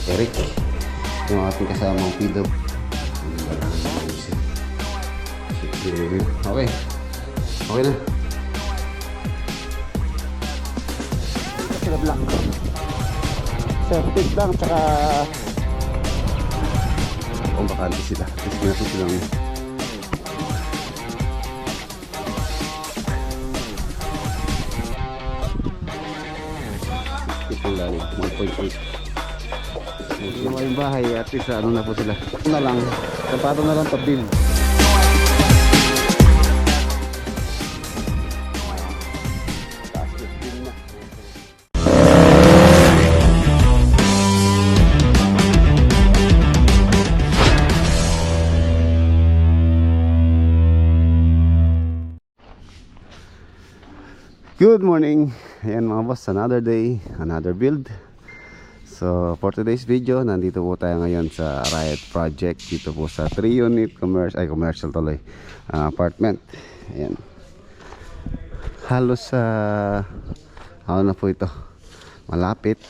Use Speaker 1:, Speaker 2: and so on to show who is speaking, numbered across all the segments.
Speaker 1: Eric, yung ating kasamang PW. Okay. Okay na. Sila black. Septic lang, tsaka kung bakante sila. Kasi natin silang itong lalim, 1.8. Yung mga bahay, at least ano na po sila. Ano na lang, sapato na lang to build. Good morning! Ayan mga boss, another day, another build. So for today's video, nandito po tayo ngayon sa Riot Project. Dito po sa 3 unit commercial tuloy apartment. Ayan. Halos ano na po ito, nalalapit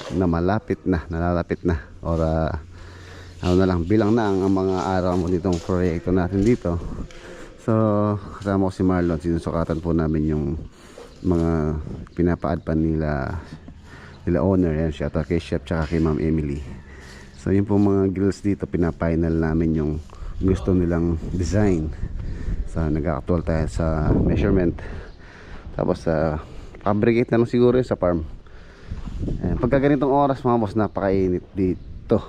Speaker 1: na or ano na lang, bilang na ang mga araw mo ditong proyekto natin dito. So kasama ko si Marlon, sinusukatan po namin yung mga pinapaadpan nila owner. Yan, shout out kay Chef tsaka kay Ma'am Emily. So yun po mga grills dito, pinapinal namin yung gusto nilang design. So nag-actual tayo sa measurement, tapos fabricate na lang siguro yun sa farm. Pagka ganitong oras mga boss, napakainit dito,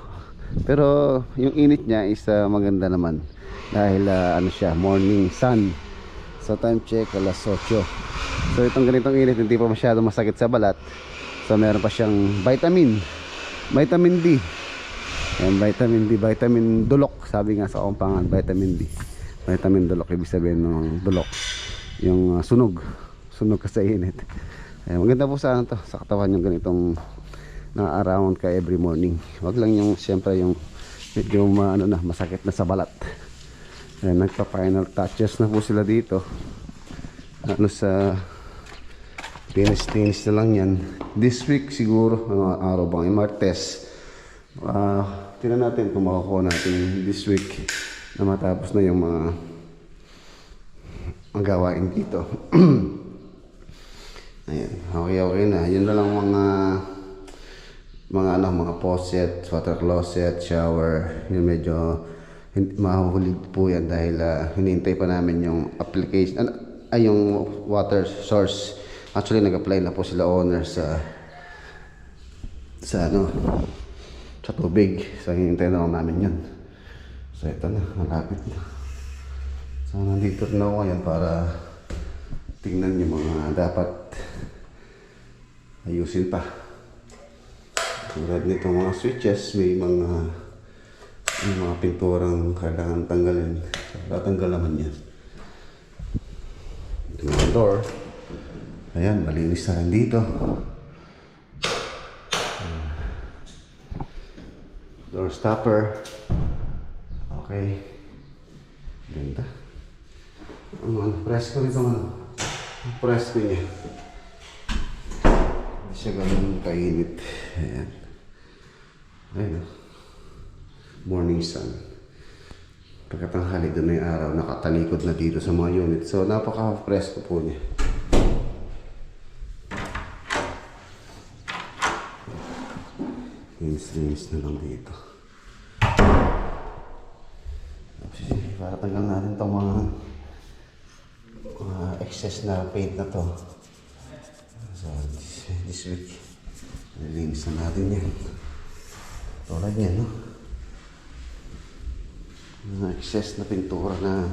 Speaker 1: pero yung init niya is maganda naman dahil ano siya, morning sun. So time check alas 8. So itong ganitong init, hindi pa masyado masakit sa balat. So meron pa siyang vitamin D. Ayan, vitamin D, vitamin dulok. Sabi nga sa kumpangan, vitamin D, vitamin dulok. Ibig sabihin ng dulok, yung sunog ka sa init. Ayan, maganda po sa to, sa katawan yung ganitong na-around ka every morning. Wag lang yung siyempre yung medyo masakit na sa balat. Ayan, nagpa-final touches na po sila dito. Sa tinis na lang yan. This week siguro, araw bang Martes, tingnan natin kung makukuha natin this week na matapos na yung mga ang gawain dito. Ayan, okay na. Yun na lang mga faucet, water closet, shower. Yun medyo mahuhulid po yan dahil hinihintay pa namin yung application, yung water source. Actually nag-apply na po sila owner sa tubig. So hinihintay na lang namin yun. So ito na, malapit na. So nandito na ako ngayon para tingnan yung mga dapat ayusin pa. Tulad nito mga switches, may mga pinturang kailangan tanggalin. So tatanggal naman yan. Ito yung door. Ayan, malinis na rin dito. Door stopper. Okay. Ganda. Press ko rito press ko niya. Hindi siya ganun kainit. Ayan. Ayan. Morning sun. Pagkatanghali doon na yung araw, nakatalikod na dito sa mga unit. So napaka-presko po niya. Linis na lang dito. Para tanggal natin itong mga excess na paint na to. So this week nilinis na natin yan. Tulad yan, no? Mga excess na pintura na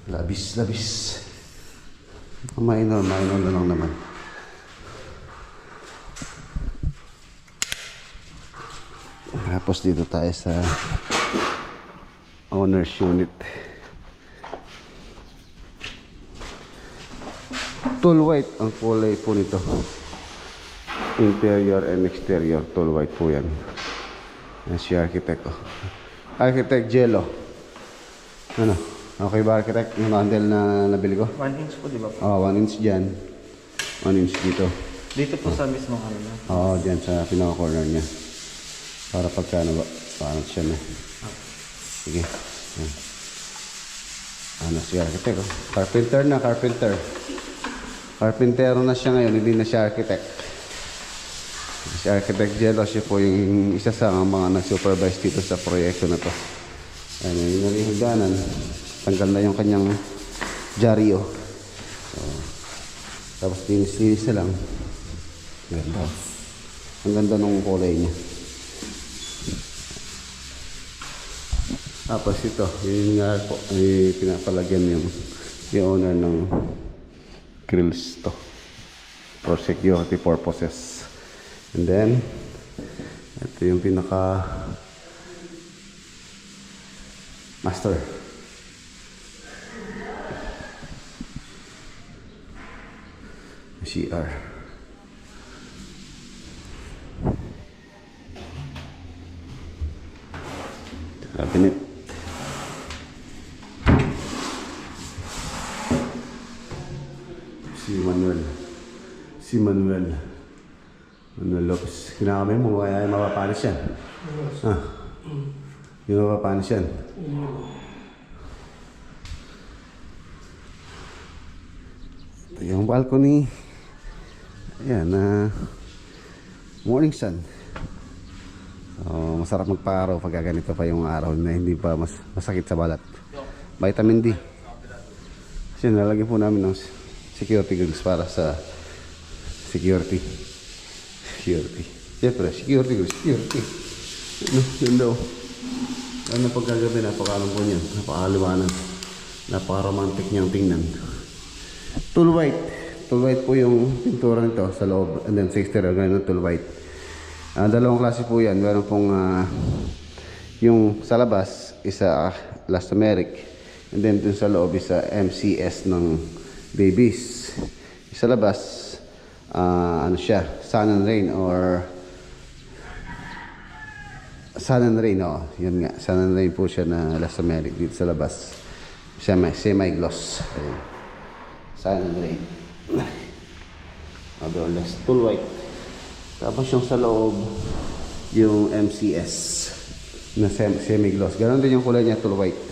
Speaker 1: labis. Minor na lang naman. Tapos dito tayo sa owner's unit. Tool white ang kulay po nito. Interior and exterior, tool white po yan. Yan si architect ko. Architect Jello. Ano? Okay ba architect? Yung handle na nabili ko?
Speaker 2: 1 inch po, di ba po?
Speaker 1: 1 inch dyan. 1 inch dito.
Speaker 2: Dito po sa mismong ano na.
Speaker 1: Dyan sa pinaka-corner niya. Para pagka ano ba, paano siya na. Sige. Yan. Ano si architect, oh. Carpenter na, carpenter. Carpentero na siya ngayon, hindi na siya architect. Si Architect Jello, siya po yung isa sa mga nag-supervise dito sa proyekto na to. Ayan, yung narihuganan, tanggal na yung kanyang dyaryo. So, tapos linis-linis na lang. Ganda. Ang ganda ng kulay niya. Tapos ito, yun nga po, ay pinapalagyan yung owner ng grills to for security purposes. And then ito yung pinaka master. CR. Cabinet. Si Manuel Lopez. Kinakamay mo, kaya mapapanis yan. Yung mapapanis yan. Ito yung balcony. Ayan, morning sun. So, masarap magpa-araw pag ganito pa yung araw na hindi pa masakit sa balat. Vitamin D. Kasi nalagyan po namin ng security grills para sa security. Siyempre, security grills. Security. Yun daw. Ano pagkagabi, napaka-alam po niyan. Napaka-aliwanan. Napaka-romantic niyang tingnan. Tool white. Tool white po yung pintura nito sa loob. And then sa exterior, ganun tool white. Dalawang klase po yan. Meron pong yung sa labas, isa elastomeric. And then dun sa loob, isa MCS ng babies. Sa labas, ano siya, sun and rain or sun and rain, yun nga, sun and rain po siya na elastomeric dito sa labas. Semi-gloss. Sun and rain. Odorless, full white. Tapos yung sa loob, yung MCS na semi-gloss. Ganon din yung kulay niya, full white.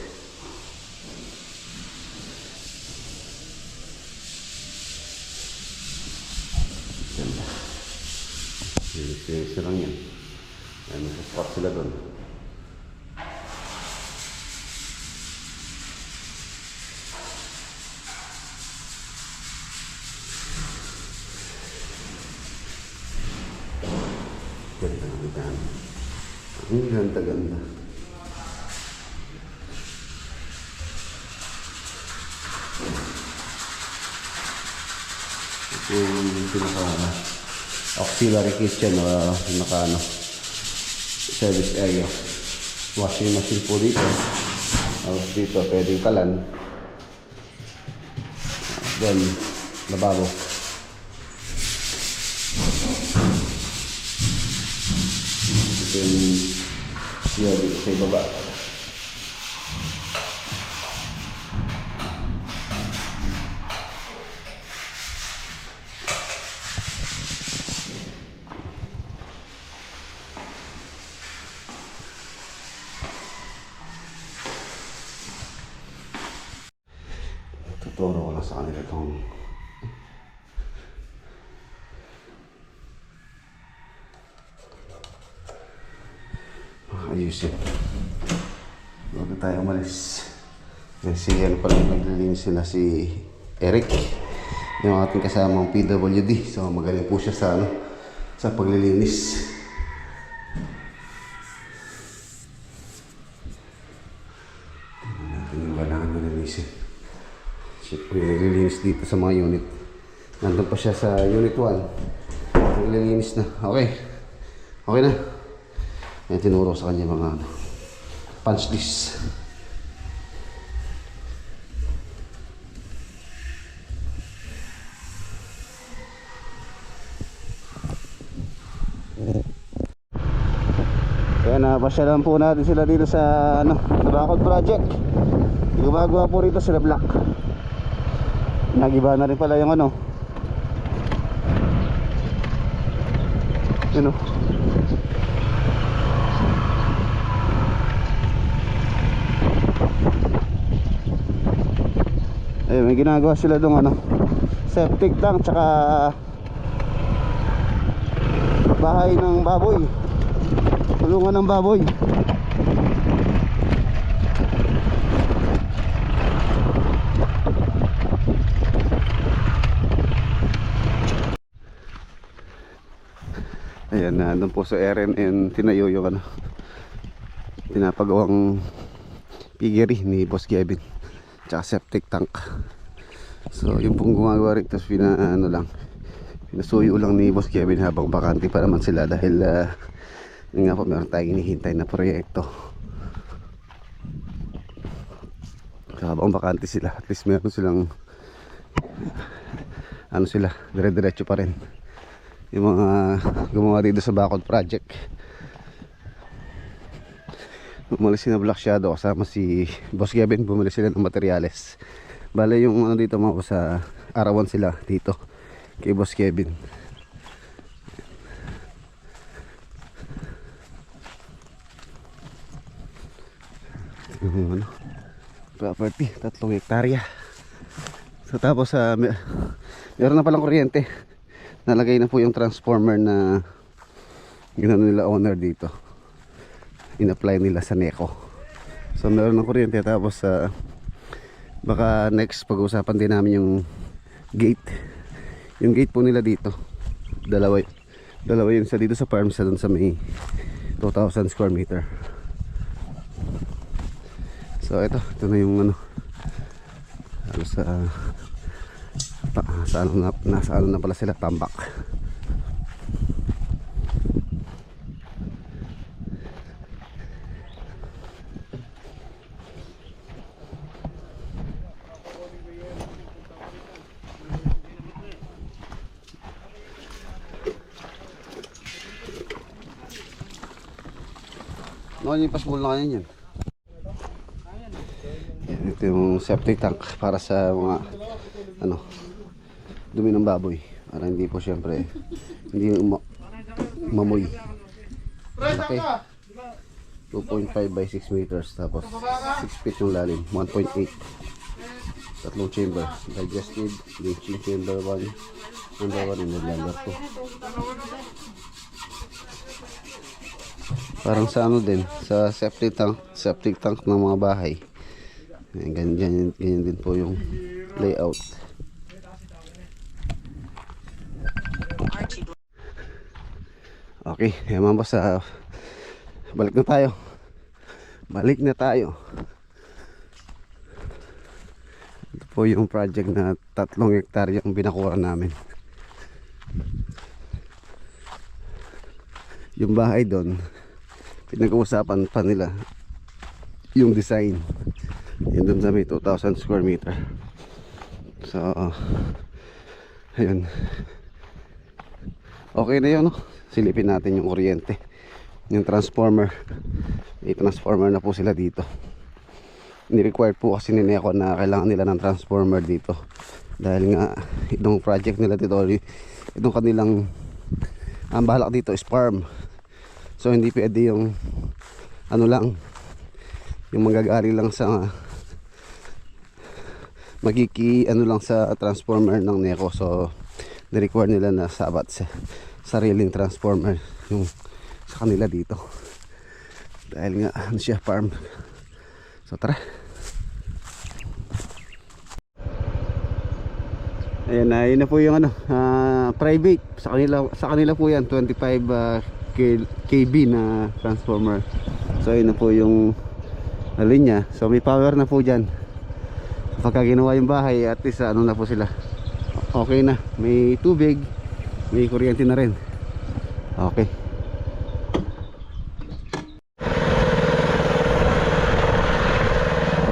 Speaker 1: Isa lang yan. Ayan, nasa-spot sila doon. Ganda. Ang ganda. Ito yung pinaka auxiliary kitchen o service area. Washing machine po dito. Tapos dito pwedeng kalan. Then lababo. Ito yung siya dito sa ibaba. Tuturo ko lang sa kanila itong ayusin bago tayo umalis. Kasi ano pala naglilinis sila si Eric, yung ating kasamang PWD. So magaling po siya sa paglilinis. Tingnan natin yung balangan na nilinisin. Nililinis dito sa mga unit. Nandun pa siya sa unit 1. Nililinis na. Okay na. Yan, tinuro sa kanya mga punch list. Kaya napasyalan po natin sila dito sa Bakod Project. Gumagawa po rito sila Black. Nagiba na rin pala yung yun Eh, may ginagawa sila dong ano, septic tank tsaka bahay ng baboy, tulungan ng baboy. Ayan, nandun po sa RNN tinayo yung ano, pinapagawang piggery ni Boss Kevin tsaka septic tank. So yung pong gumagawa rito, ano lang, pinasuyo lang ni Boss Kevin habang bakante pa naman sila dahil yun nga po, meron tayong hinihintay na proyekto. So habang bakante sila, at least meron silang ano sila, dire-diretso pa rin yung mga gumawa dito sa Bacol project. Bumili sila Black Shadow kasama si Boss Kevin, bumili sila ng materyales. Bale yung ano dito mga sa arawan sila dito kay Boss Kevin. Yung ano, property 3 hektarya. So tapos meron na palang kuryente. Nalagay na po yung transformer na ginano nila owner dito, in-apply nila sa NECO. So meron ng kuryente. Tapos baka next pag-usapan din namin yung gate. Yung gate po nila dito, dalawa yun, isa dito sa farm, sa dun sa may 2,000 square meter. So ito na yung ano, nasa ano na pala sila, tambak. Yung pasbol na kanyan yan. Ito yung septic tank para sa mga ano, dumi ng baboy, para hindi po syempre hindi mamoy. Okay, 2.5 by 6 meters, tapos 6 feet yung lalim, 1.8, tatlong chamber, digestive, leaching chamber 1, number 1 and number 2. Parang sa ano din, sa septic tank ng mga bahay. Ganyan din po yung layout. Okay, mga boss, balik na tayo. Ito po yung project na 3 hektarya ang binakuha namin. Yung bahay doon, pinag-uusapan pa nila yung design. Yun doon sa may 2,000 square meter. So ayun, okay na yun, no? Silipin natin yung kuryente, yung transformer. May transformer na po sila dito. Ni-required po kasi ni NECO na kailangan nila ng transformer dito, dahil nga itong project nila dito, itong kanilang ang balak dito is farm. So hindi pwede yung ano lang, yung manggagari lang sa ano lang sa transformer ng NECO. So ni-require nila na sabat sa sariling transformer yung sa kanila dito, dahil nga ano siya, farm. So tara. Ayan, yun na po yung ano, private sa kanila po yan, 25 kV na transformer. So ayun na po yung linya. So may power na po dyan. Pagka ginawa yung bahay, at least ano na po sila, okay na, may tubig, may kuryente na rin. Okay.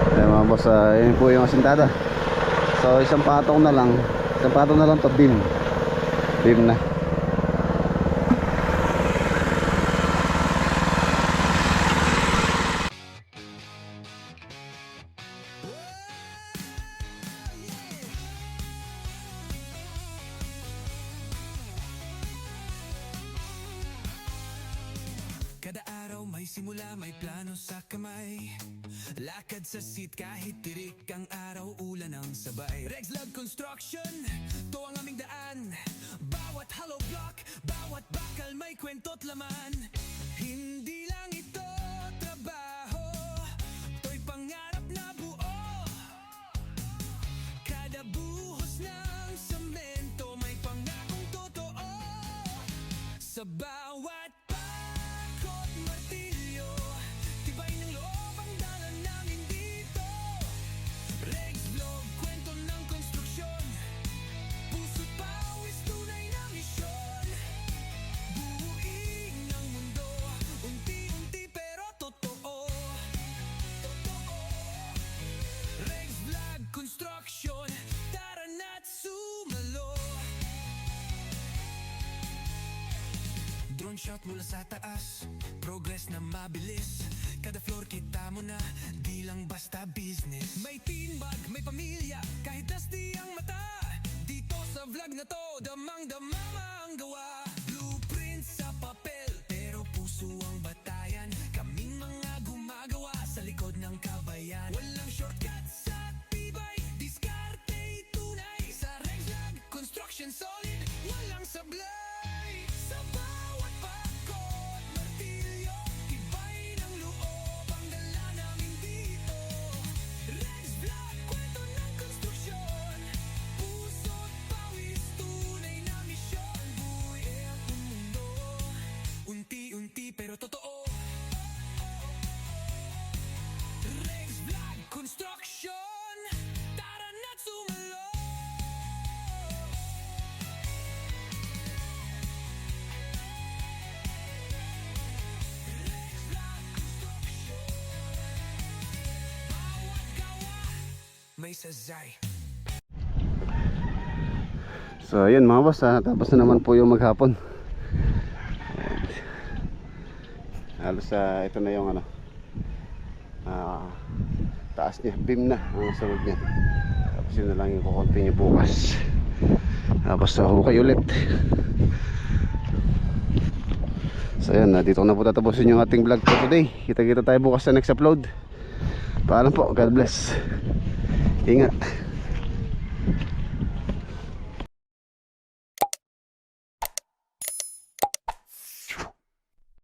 Speaker 1: Ayan mga boss, yun po yung asintada. So isang patong na lang to beam na.
Speaker 2: Kada araw may May simula, may plano sa kamay. Lakad sa seat kahit tirik ang araw, ulan ang sabay. Regs Lab Construction, to ang aming daan. Bawat hollow block, bawat bakal may kwento't laman. Hindi lang ito trabaho, to'y pangarap na buo. Kada buhos ng semento may pangakong totoo. Sa bawat pakot martilyo, tibay ng loob ang dala namin dito. Regs Vlog, kwento ng konstruksyon, puso't pawis, tunay na misyon. Buuin ang mundo, unti-unti pero totoo. Regs Vlog Construction, tara na't sumalo. Drone shot mula sa taas, progress na mabilis. Kada floor kita mo na, di lang basta business. May teambag, may pamilya, kahit nasty ang mata. Dito sa vlog na to, damang-dama ang gawa. Blueprint sa papel, pero puso ang batayan. Kaming mga gumagawa sa likod ng kabayan. Walang shortcut sa tibay, diskarte'y tunay. Sa Regs Vlog Construction solid, walang sablay. Sa bawat pakot martilyo, tibay ng loob ang dala namin dito. Regs Vlog, kwento ng konstruksyon, puso't pawis, tunay na misyon. Buuin ang mundo, unti-unti pero totoo. Regs Vlog Construction, tara na't sumalo. Regs Vlog Construction, bawat gawa may sazay.
Speaker 1: So ayun mga boss, tapos na naman po yung maghapon. Halos ito na yung ano, taas niya, beam na ang sunod niya. Tapos yun na lang yung kukontinue bukas. Tapos hukay ulit. So ayun, dito ko na po tatapusin yung ating vlog for today. Kita-kita tayo bukas sa next upload. Paalam po, God bless. Ingat.